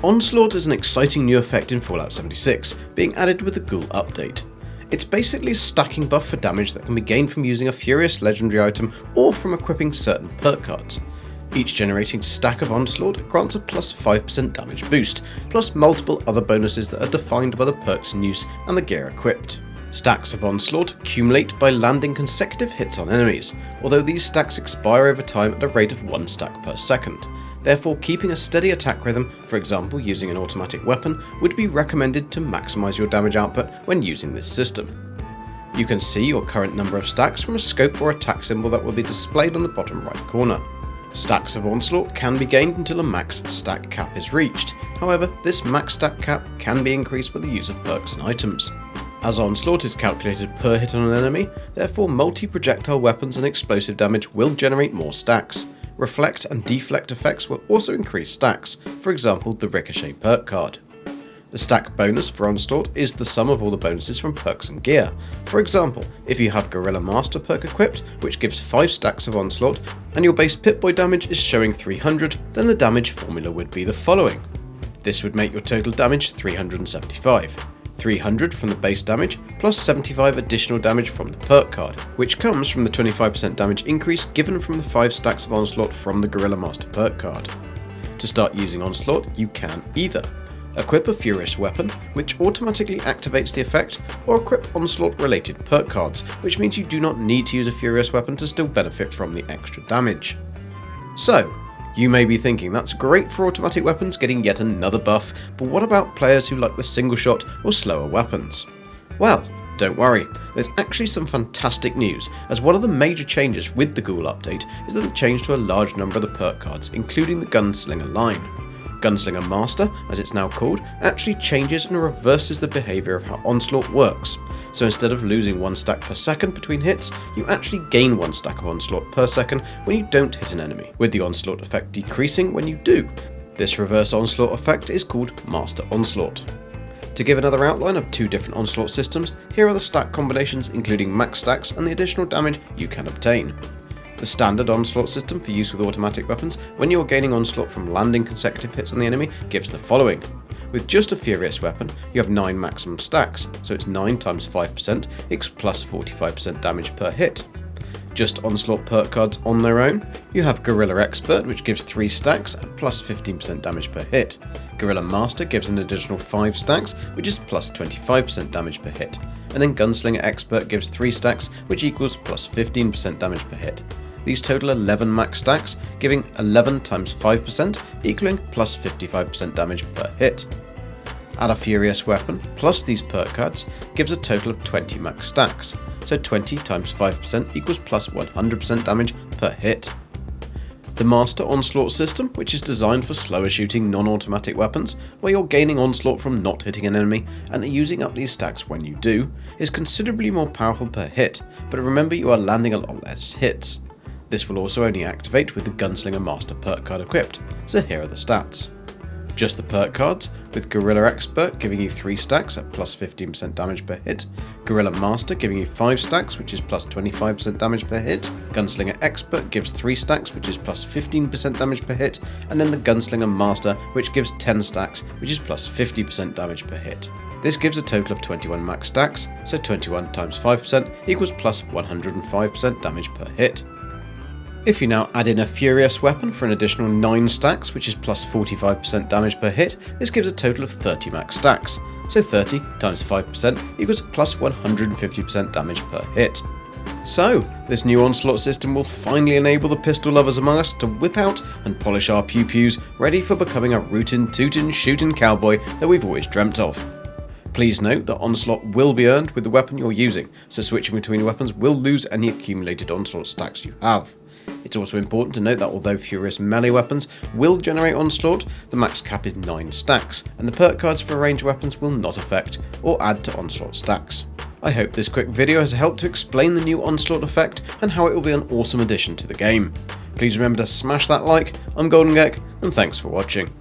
Onslaught is an exciting new effect in Fallout 76, being added with the Ghoul update. It's basically a stacking buff for damage that can be gained from using a Furious legendary item or from equipping certain perk cards. Each generating stack of Onslaught grants a plus 5% damage boost, plus multiple other bonuses that are defined by the perks in use and the gear equipped. Stacks of Onslaught accumulate by landing consecutive hits on enemies, although these stacks expire over time at a rate of 1 stack per second. Therefore, keeping a steady attack rhythm, for example using an automatic weapon, would be recommended to maximise your damage output when using this system. You can see your current number of stacks from a scope or attack symbol that will be displayed on the bottom right corner. Stacks of Onslaught can be gained until a max stack cap is reached, however this max stack cap can be increased by the use of perks and items. As Onslaught is calculated per hit on an enemy, therefore multi-projectile weapons and explosive damage will generate more stacks. Reflect and deflect effects will also increase stacks, for example the Ricochet perk card. The stack bonus for Onslaught is the sum of all the bonuses from perks and gear. For example, if you have Gorilla Master perk equipped, which gives 5 stacks of Onslaught, and your base Pip-Boy damage is showing 300, then the damage formula would be the following. This would make your total damage 375. 300 from the base damage, plus 75 additional damage from the perk card, which comes from the 25% damage increase given from the 5 stacks of Onslaught from the Gorilla Master perk card. To start using Onslaught, you can either equip a Furious weapon, which automatically activates the effect, or equip Onslaught related perk cards, which means you do not need to use a Furious weapon to still benefit from the extra damage. So, you may be thinking that's great for automatic weapons getting yet another buff, but what about players who like the single shot or slower weapons? Well, don't worry, there's actually some fantastic news, as one of the major changes with the Ghoul update is that it changed to a large number of the perk cards, including the Gunslinger line. Gunslinger Master, as it's now called, actually changes and reverses the behaviour of how Onslaught works. So instead of losing 1 stack per second between hits, you actually gain 1 stack of Onslaught per second when you don't hit an enemy, with the Onslaught effect decreasing when you do. This reverse Onslaught effect is called Master Onslaught. To give another outline of 2 different Onslaught systems, here are the stack combinations including max stacks and the additional damage you can obtain. The standard Onslaught system for use with automatic weapons when you are gaining Onslaught from landing consecutive hits on the enemy gives the following. With just a Furious weapon, you have 9 maximum stacks, so it's 9 times 5% equals plus 45% damage per hit. Just Onslaught perk cards on their own, you have Gorilla Expert, which gives 3 stacks at plus 15% damage per hit. Gorilla Master gives an additional 5 stacks, which is plus 25% damage per hit. And then Gunslinger Expert gives 3 stacks, which equals plus 15% damage per hit. These total 11 max stacks, giving 11 times 5% equaling plus 55% damage per hit. Add a Furious weapon plus these perk cards gives a total of 20 max stacks, so 20 times 5% equals plus 100% damage per hit. The Master Onslaught system, which is designed for slower shooting non-automatic weapons, where you're gaining Onslaught from not hitting an enemy and using up these stacks when you do, is considerably more powerful per hit, but remember you are landing a lot less hits. This will also only activate with the Gunslinger Master perk card equipped, so here are the stats. Just the perk cards, with Gorilla Expert giving you 3 stacks at plus 15% damage per hit, Gorilla Master giving you 5 stacks which is plus 25% damage per hit, Gunslinger Expert gives 3 stacks which is plus 15% damage per hit, and then the Gunslinger Master which gives 10 stacks which is plus 50% damage per hit. This gives a total of 21 max stacks, so 21 times 5% equals plus 105% damage per hit. If you now add in a Furious weapon for an additional 9 stacks, which is plus 45% damage per hit, this gives a total of 30 max stacks, so 30 times 5% equals plus 150% damage per hit. So, this new Onslaught system will finally enable the pistol lovers among us to whip out and polish our pew-pews, ready for becoming a rootin', tootin', shootin' cowboy that we've always dreamt of. Please note that Onslaught will be earned with the weapon you're using, so switching between weapons will lose any accumulated Onslaught stacks you have. It's also important to note that although Furious melee weapons will generate Onslaught, the max cap is 9 stacks, and the perk cards for ranged weapons will not affect or add to Onslaught stacks. I hope this quick video has helped to explain the new Onslaught effect and how it will be an awesome addition to the game. Please remember to smash that like, I'm gunslinger, and thanks for watching.